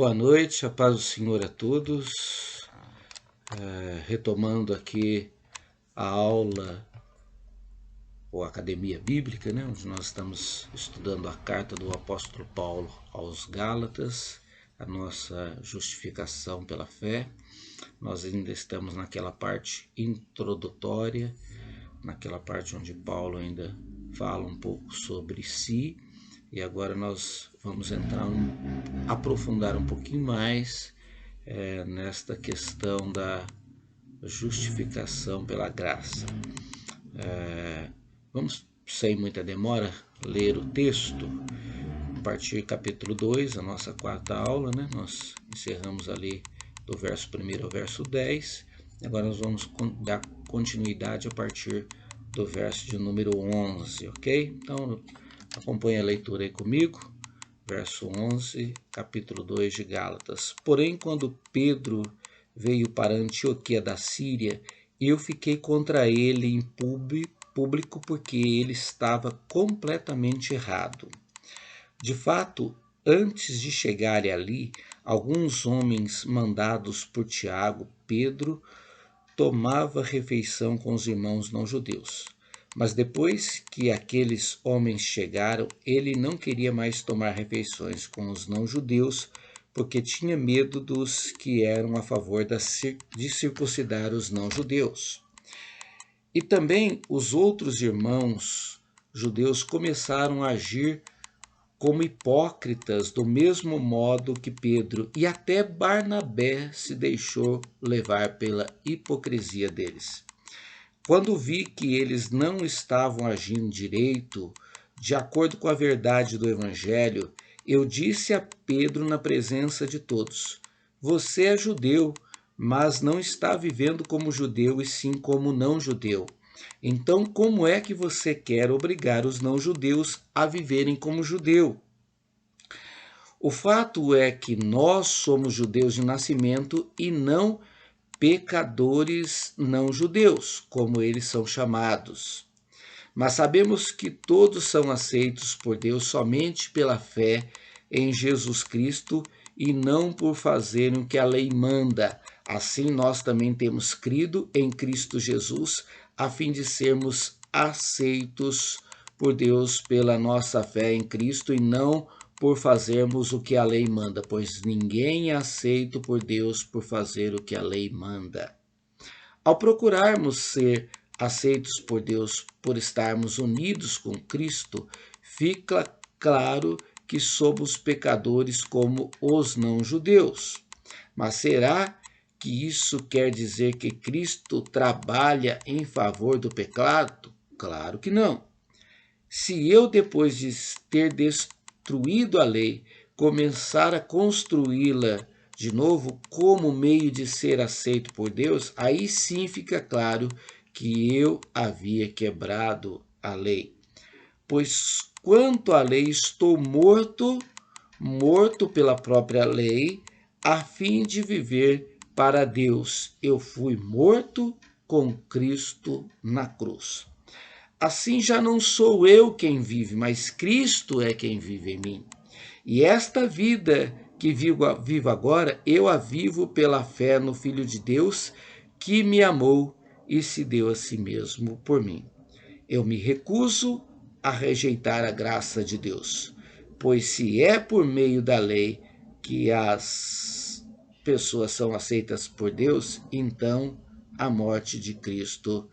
Boa noite, a paz do Senhor a todos. Retomando aqui a aula ou Academia Bíblica, né, onde nós estamos estudando a carta do apóstolo Paulo aos Gálatas, a nossa justificação pela fé. Nós ainda estamos naquela parte introdutória, naquela parte onde Paulo ainda fala um pouco sobre si, e agora nós vamos aprofundar um pouquinho mais nesta questão da justificação pela graça. Vamos, sem muita demora, ler o texto, a partir do capítulo 2, a nossa quarta aula, né? Nós encerramos ali do verso 1 ao verso 10, agora nós vamos dar continuidade a partir do verso de número 11, ok? Então, acompanhe a leitura aí comigo, verso 11, capítulo 2 de Gálatas. Porém, quando Pedro veio para Antioquia da Síria, eu fiquei contra ele em público porque ele estava completamente errado. De fato, antes de chegarem ali, alguns homens mandados por Tiago, Pedro, tomava refeição com os irmãos não-judeus. Mas depois que aqueles homens chegaram, ele não queria mais tomar refeições com os não-judeus, porque tinha medo dos que eram a favor de circuncidar os não-judeus. E também os outros irmãos judeus começaram a agir como hipócritas do mesmo modo que Pedro, e até Barnabé se deixou levar pela hipocrisia deles. Quando vi que eles não estavam agindo direito, de acordo com a verdade do Evangelho, eu disse a Pedro na presença de todos: você é judeu, mas não está vivendo como judeu e sim como não-judeu. Então, como é que você quer obrigar os não-judeus a viverem como judeu? O fato é que nós somos judeus de nascimento e não pecadores não-judeus, como eles são chamados. Mas sabemos que todos são aceitos por Deus somente pela fé em Jesus Cristo e não por fazerem o que a lei manda. Assim, nós também temos crido em Cristo Jesus, a fim de sermos aceitos por Deus pela nossa fé em Cristo e não por fazermos o que a lei manda, pois ninguém é aceito por Deus por fazer o que a lei manda. Ao procurarmos ser aceitos por Deus por estarmos unidos com Cristo, fica claro que somos pecadores como os não-judeus. Mas será que isso quer dizer que Cristo trabalha em favor do pecado? Claro que não. Se eu, depois de ter destruído a lei, começar a construí-la de novo como meio de ser aceito por Deus, aí sim fica claro que eu havia quebrado a lei. Pois quanto à lei estou morto pela própria lei, a fim de viver para Deus. Eu fui morto com Cristo na cruz. Assim já não sou eu quem vive, mas Cristo é quem vive em mim. E esta vida que vivo agora, eu a vivo pela fé no Filho de Deus, que me amou e se deu a si mesmo por mim. Eu me recuso a rejeitar a graça de Deus, pois se é por meio da lei que as pessoas são aceitas por Deus, então a morte de Cristo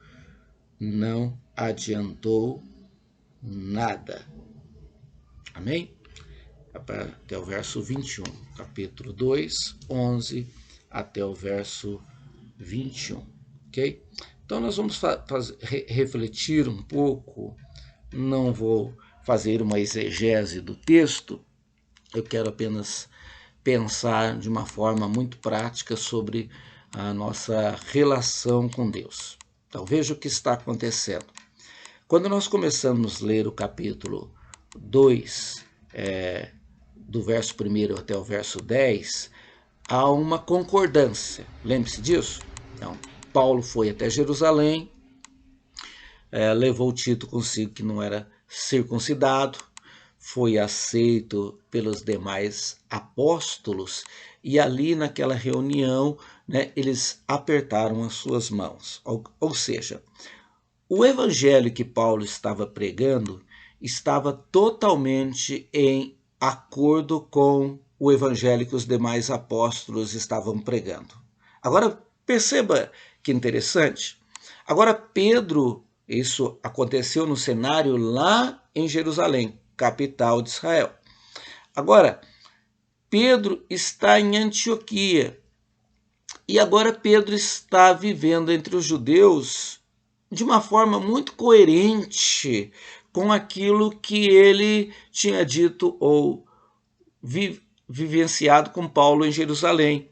não adiantou nada. Amém? Até o verso 21, capítulo 2, 11 até o verso 21, ok? Então nós vamos refletir um pouco, não vou fazer uma exegese do texto, eu quero apenas pensar de uma forma muito prática sobre a nossa relação com Deus. Então veja o que está acontecendo. Quando nós começamos a ler o capítulo 2, do verso 1 até o verso 10, há uma concordância. Lembre-se disso? Então, Paulo foi até Jerusalém, levou o Tito consigo que não era circuncidado, foi aceito pelos demais apóstolos, e ali naquela reunião, né, eles apertaram as suas mãos. Ou seja, o evangelho que Paulo estava pregando estava totalmente em acordo com o evangelho que os demais apóstolos estavam pregando. Agora, perceba que interessante. Agora, Pedro, isso aconteceu no cenário lá em Jerusalém, capital de Israel. Agora, Pedro está em Antioquia. E agora Pedro está vivendo entre os judeus de uma forma muito coerente com aquilo que ele tinha dito ou vivenciado com Paulo em Jerusalém.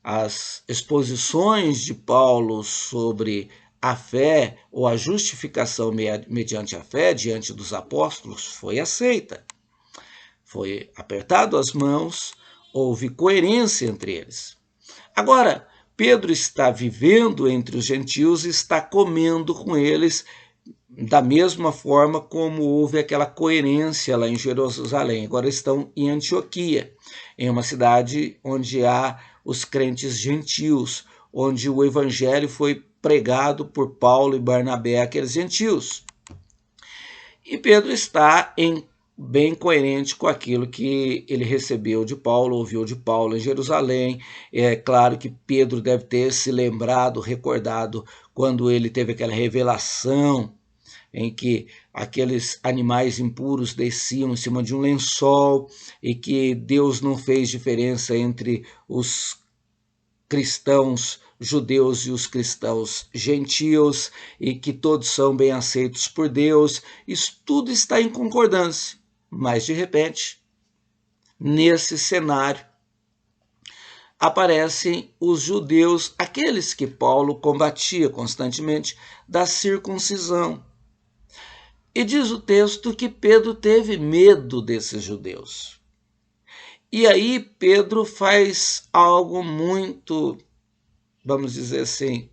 As exposições de Paulo sobre a fé ou a justificação mediante a fé diante dos apóstolos foi aceita. Foi apertado as mãos, houve coerência entre eles. Agora, Pedro está vivendo entre os gentios e está comendo com eles da mesma forma como houve aquela coerência lá em Jerusalém. Agora estão em Antioquia, em uma cidade onde há os crentes gentios, onde o evangelho foi pregado por Paulo e Barnabé àqueles gentios. E Pedro está bem coerente com aquilo que ele recebeu de Paulo, ouviu de Paulo em Jerusalém. É claro que Pedro deve ter se lembrado, recordado, quando ele teve aquela revelação em que aqueles animais impuros desciam em cima de um lençol e que Deus não fez diferença entre os cristãos judeus e os cristãos gentios, e que todos são bem aceitos por Deus. Isso tudo está em concordância, mas de repente, nesse cenário, aparecem os judeus, aqueles que Paulo combatia constantemente, da circuncisão. E diz o texto que Pedro teve medo desses judeus. E aí Pedro faz algo muito, vamos dizer assim,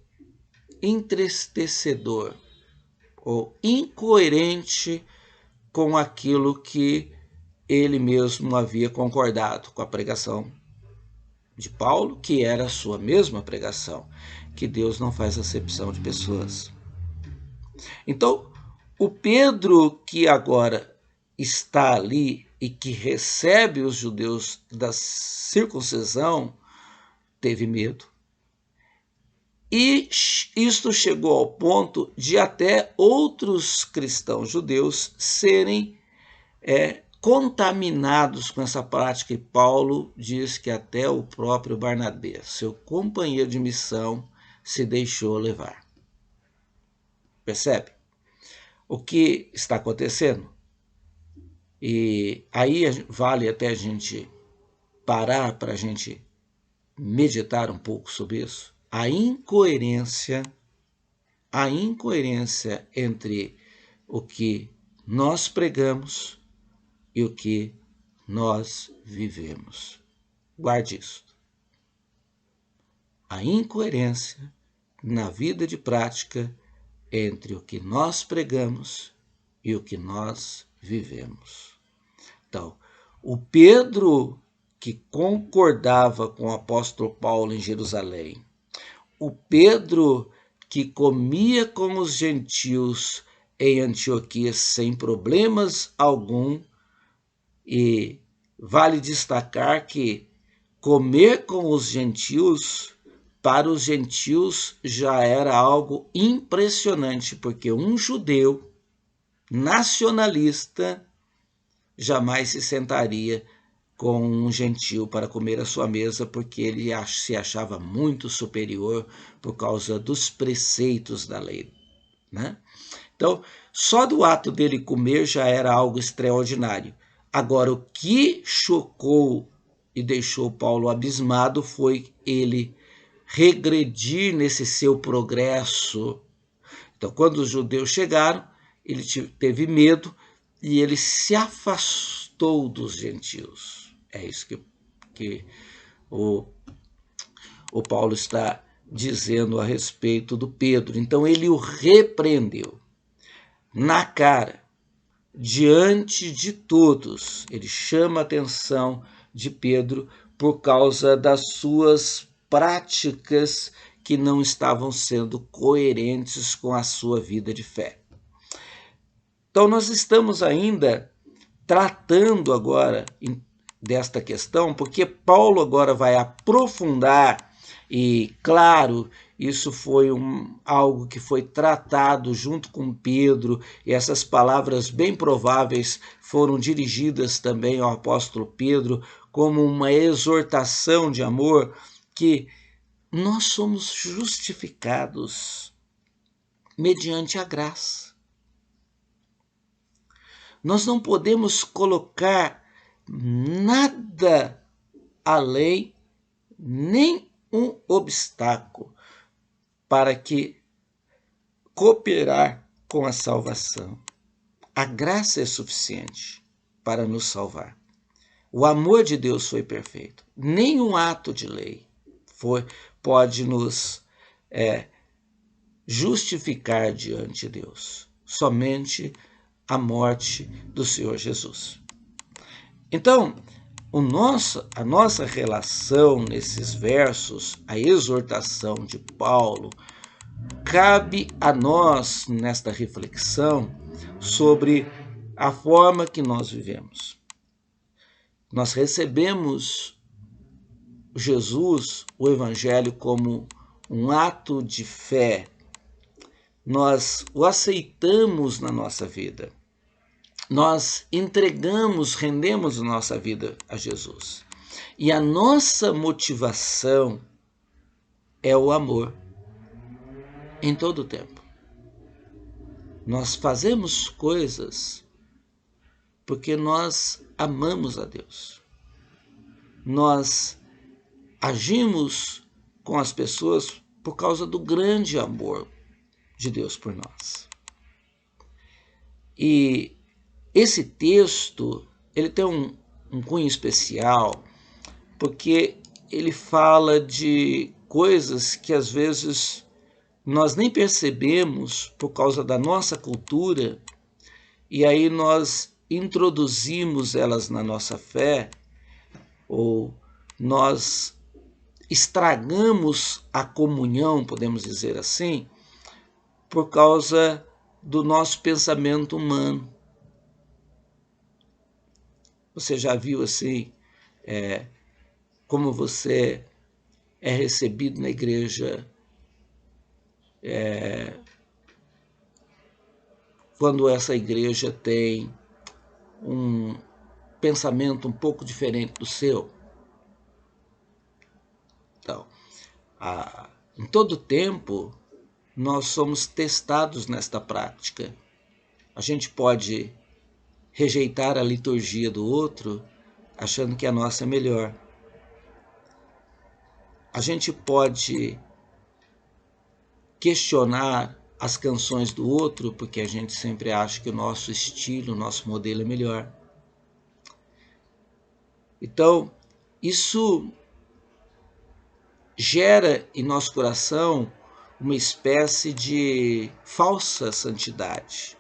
entristecedor ou incoerente com aquilo que ele mesmo havia concordado com a pregação de Paulo, que era a sua mesma pregação, que Deus não faz acepção de pessoas. Então, o Pedro que agora está ali e que recebe os judeus da circuncisão, teve medo. E isto chegou ao ponto de até outros cristãos judeus serem contaminados com essa prática, e Paulo diz que até o próprio Barnabé, seu companheiro de missão, se deixou levar. Percebe o que está acontecendo? E aí vale até a gente parar para a gente meditar um pouco sobre isso. A incoerência entre o que nós pregamos e o que nós vivemos. Guarde isso. A incoerência na vida de prática entre o que nós pregamos e o que nós vivemos. Então, o Pedro que concordava com o apóstolo Paulo em Jerusalém, o Pedro que comia com os gentios em Antioquia sem problemas algum, e vale destacar que comer com os gentios, para os gentios já era algo impressionante, porque um judeu nacionalista jamais se sentaria com um gentio para comer à sua mesa, porque ele se achava muito superior por causa dos preceitos da lei, né? Então, só do ato dele comer já era algo extraordinário. Agora, o que chocou e deixou Paulo abismado foi ele regredir nesse seu progresso. Então, quando os judeus chegaram, ele teve medo e ele se afastou dos gentios. É isso que o Paulo está dizendo a respeito do Pedro. Então ele o repreendeu na cara. diante de todos. Ele chama a atenção de Pedro por causa das suas práticas que não estavam sendo coerentes com a sua vida de fé. Então, nós estamos ainda tratando agora desta questão, porque Paulo agora vai aprofundar, e claro, isso foi algo que foi tratado junto com Pedro, e essas palavras bem prováveis foram dirigidas também ao apóstolo Pedro como uma exortação de amor, que nós somos justificados mediante a graça. Nós não podemos colocar nada além, nem um obstáculo para que cooperar com a salvação. A graça é suficiente para nos salvar. O amor de Deus foi perfeito. Nenhum ato de lei pode nos justificar diante de Deus. Somente a morte do Senhor Jesus. Então, a nossa relação nesses versos, a exortação de Paulo, cabe a nós nesta reflexão sobre a forma que nós vivemos. Nós recebemos Jesus, o Evangelho, como um ato de fé. Nós o aceitamos na nossa vida. Nós entregamos, rendemos nossa vida a Jesus. E a nossa motivação é o amor em todo o tempo. Nós fazemos coisas porque nós amamos a Deus. Nós agimos com as pessoas por causa do grande amor de Deus por nós. E esse texto, ele tem um cunho especial, porque ele fala de coisas que às vezes nós nem percebemos por causa da nossa cultura, e aí nós introduzimos elas na nossa fé, ou nós estragamos a comunhão, podemos dizer assim, por causa do nosso pensamento humano. Você já viu assim, como você é recebido na igreja quando essa igreja tem um pensamento um pouco diferente do seu? Então, em todo tempo, nós somos testados nesta prática. A gente pode rejeitar a liturgia do outro, achando que a nossa é melhor. A gente pode questionar as canções do outro, porque a gente sempre acha que o nosso estilo, o nosso modelo é melhor. Então, isso gera em nosso coração uma espécie de falsa santidade.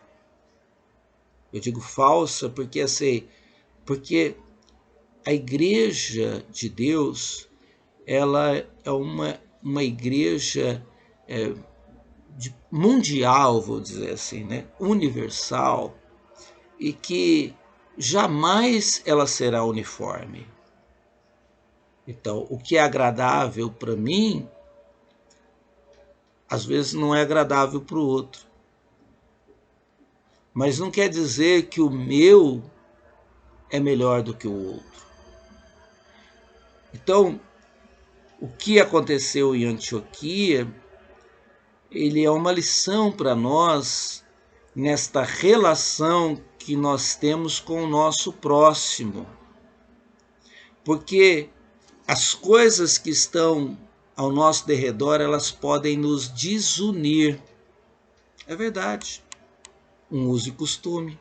Eu digo falsa porque a igreja de Deus, ela é uma igreja mundial, vou dizer assim, né? Universal, e que jamais ela será uniforme. Então, o que é agradável para mim, às vezes não é agradável para o outro. Mas não quer dizer que o meu é melhor do que o outro. Então, o que aconteceu em Antioquia, ele é uma lição para nós nesta relação que nós temos com o nosso próximo. Porque as coisas que estão ao nosso derredor, elas podem nos desunir. É verdade. Um uso e costume.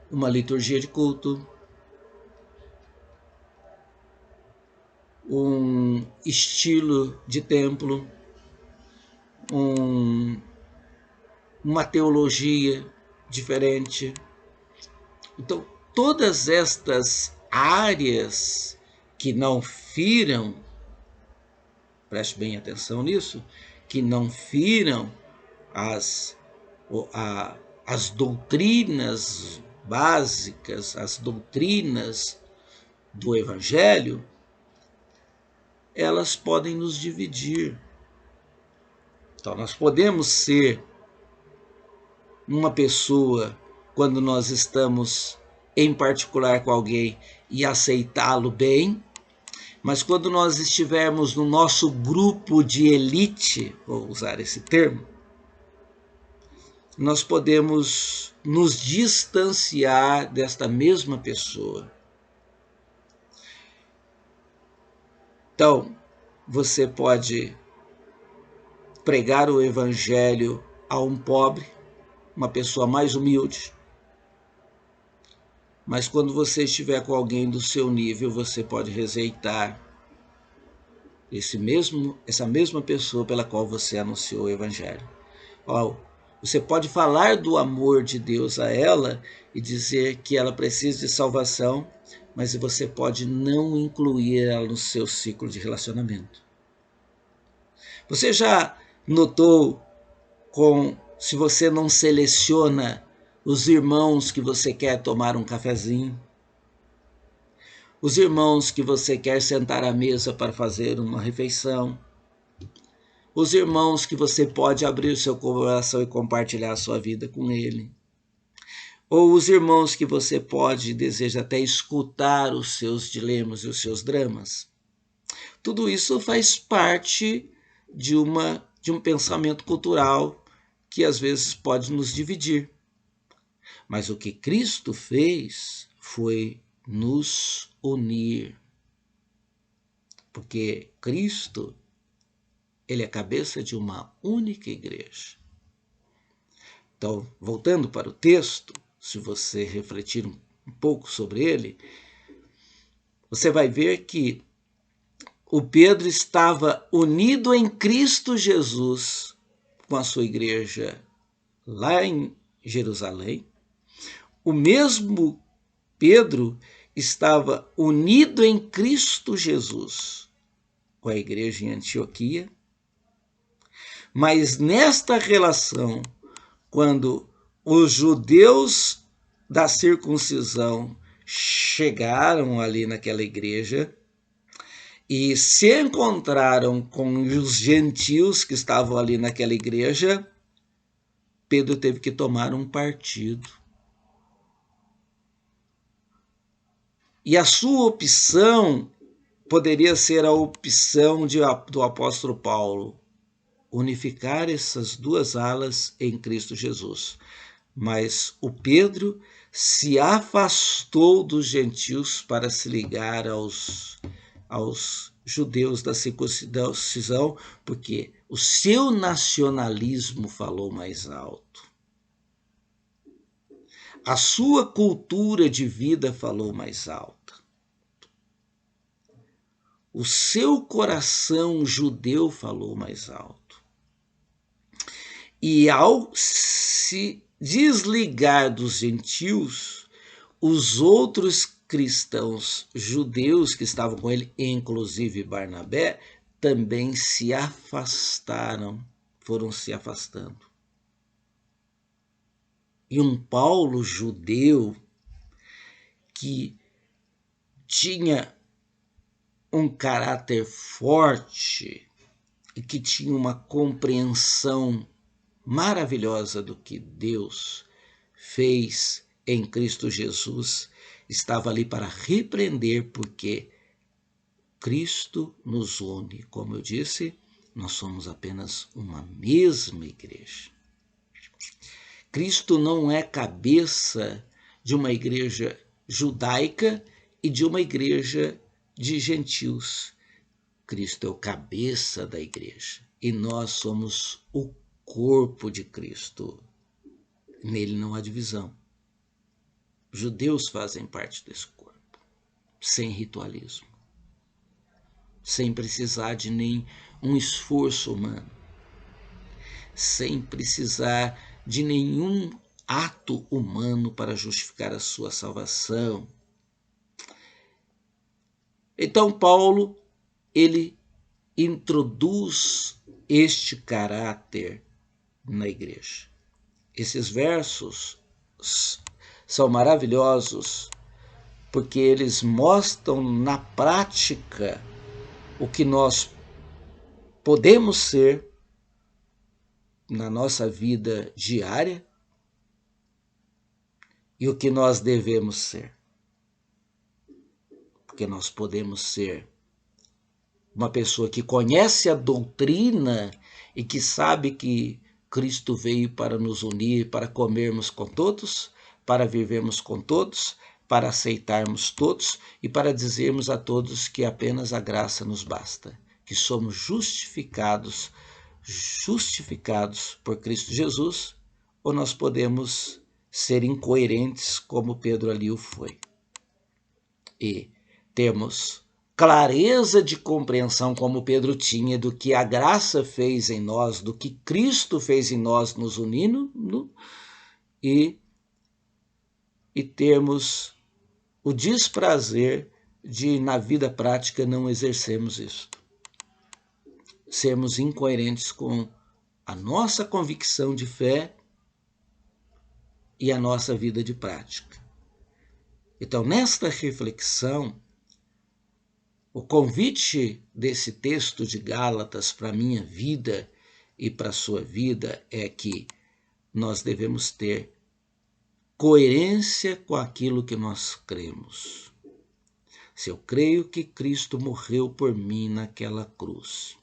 Uma liturgia de culto. Um estilo de templo. Um uma teologia diferente. Então, todas estas áreas que não firam, preste bem atenção nisso, que não firam as doutrinas básicas, as doutrinas do Evangelho, elas podem nos dividir. Então, nós podemos ser uma pessoa, quando nós estamos em particular com alguém, e aceitá-lo bem, mas quando nós estivermos no nosso grupo de elite, vou usar esse termo, nós podemos nos distanciar desta mesma pessoa. Então, você pode pregar o evangelho a um pobre, uma pessoa mais humilde, mas quando você estiver com alguém do seu nível, você pode rejeitar essa mesma pessoa pela qual você anunciou o evangelho. Você pode falar do amor de Deus a ela e dizer que ela precisa de salvação, mas você pode não incluir ela no seu ciclo de relacionamento. Você já notou se você não seleciona os irmãos que você quer tomar um cafezinho, os irmãos que você quer sentar à mesa para fazer uma refeição, os irmãos que você pode abrir o seu coração e compartilhar a sua vida com ele, ou os irmãos que você pode, deseja até escutar os seus dilemas e os seus dramas. Tudo isso faz parte de um pensamento cultural que às vezes pode nos dividir. Mas o que Cristo fez foi nos unir. Porque Cristo, ele é a cabeça de uma única igreja. Então, voltando para o texto, se você refletir um pouco sobre ele, você vai ver que o Pedro estava unido em Cristo Jesus com a sua igreja lá em Jerusalém. O mesmo Pedro estava unido em Cristo Jesus com a igreja em Antioquia. Mas nesta relação, quando os judeus da circuncisão chegaram ali naquela igreja e se encontraram com os gentios que estavam ali naquela igreja, Pedro teve que tomar um partido. E a sua opção poderia ser a opção do apóstolo Paulo, unificar essas duas alas em Cristo Jesus. Mas o Pedro se afastou dos gentios para se ligar aos judeus da circuncisão, porque o seu nacionalismo falou mais alto. A sua cultura de vida falou mais alta. O seu coração judeu falou mais alto. E ao se desligar dos gentios, os outros cristãos judeus que estavam com ele, inclusive Barnabé, também se afastaram, foram se afastando. E um Paulo judeu que tinha um caráter forte e que tinha uma compreensão maravilhosa do que Deus fez em Cristo Jesus, estava ali para repreender, porque Cristo nos une. Como eu disse, nós somos apenas uma mesma igreja. Cristo não é cabeça de uma igreja judaica e de uma igreja de gentios. Cristo é o cabeça da igreja e nós somos o corpo de Cristo. Nele não há divisão. Os judeus fazem parte desse corpo, sem ritualismo, sem precisar de nenhum esforço humano, sem precisar de nenhum ato humano para justificar a sua salvação. Então Paulo, ele introduz este caráter na igreja. Esses versos são maravilhosos porque eles mostram na prática o que nós podemos ser na nossa vida diária e o que nós devemos ser. Porque nós podemos ser uma pessoa que conhece a doutrina e que sabe que Cristo veio para nos unir, para comermos com todos, para vivermos com todos, para aceitarmos todos e para dizermos a todos que apenas a graça nos basta, que somos justificados por Cristo Jesus, ou nós podemos ser incoerentes como Pedro ali o foi. E temos clareza de compreensão como Pedro tinha do que a graça fez em nós, do que Cristo fez em nós nos unindo, e termos o desprazer de, na vida prática, não exercermos isso. Sermos incoerentes com a nossa convicção de fé e a nossa vida de prática. Então, nesta reflexão, o convite desse texto de Gálatas para a minha vida e para a sua vida é que nós devemos ter coerência com aquilo que nós cremos. Se eu creio que Cristo morreu por mim naquela cruz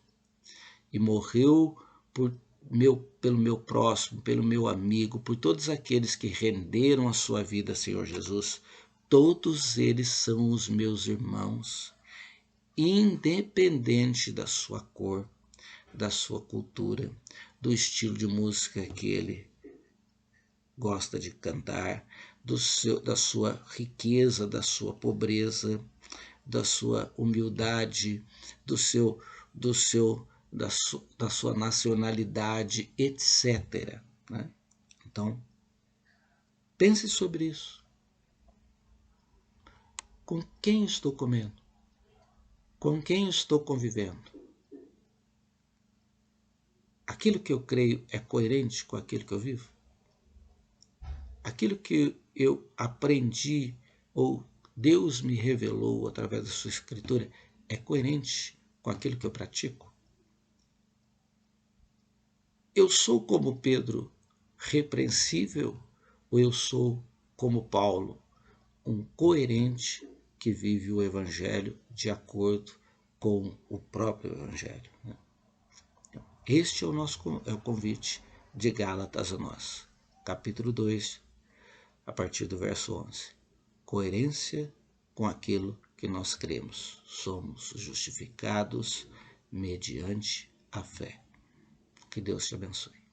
e morreu pelo meu próximo, pelo meu amigo, por todos aqueles que renderam a sua vida a Senhor Jesus, todos eles são os meus irmãos, independente da sua cor, da sua cultura, do estilo de música que ele gosta de cantar, da sua riqueza, da sua pobreza, da sua humildade, da sua nacionalidade, etc. Né? Então, pense sobre isso. Com quem estou comendo? Com quem estou convivendo? Aquilo que eu creio é coerente com aquilo que eu vivo? Aquilo que eu aprendi ou Deus me revelou através da sua escritura é coerente com aquilo que eu pratico? Eu sou como Pedro, repreensível, ou eu sou como Paulo, um coerente que vive o Evangelho de acordo com o próprio Evangelho? Este é o convite de Gálatas a nós. Capítulo 2, a partir do verso 11. Coerência com aquilo que nós cremos. Somos justificados mediante a fé. Que Deus te abençoe.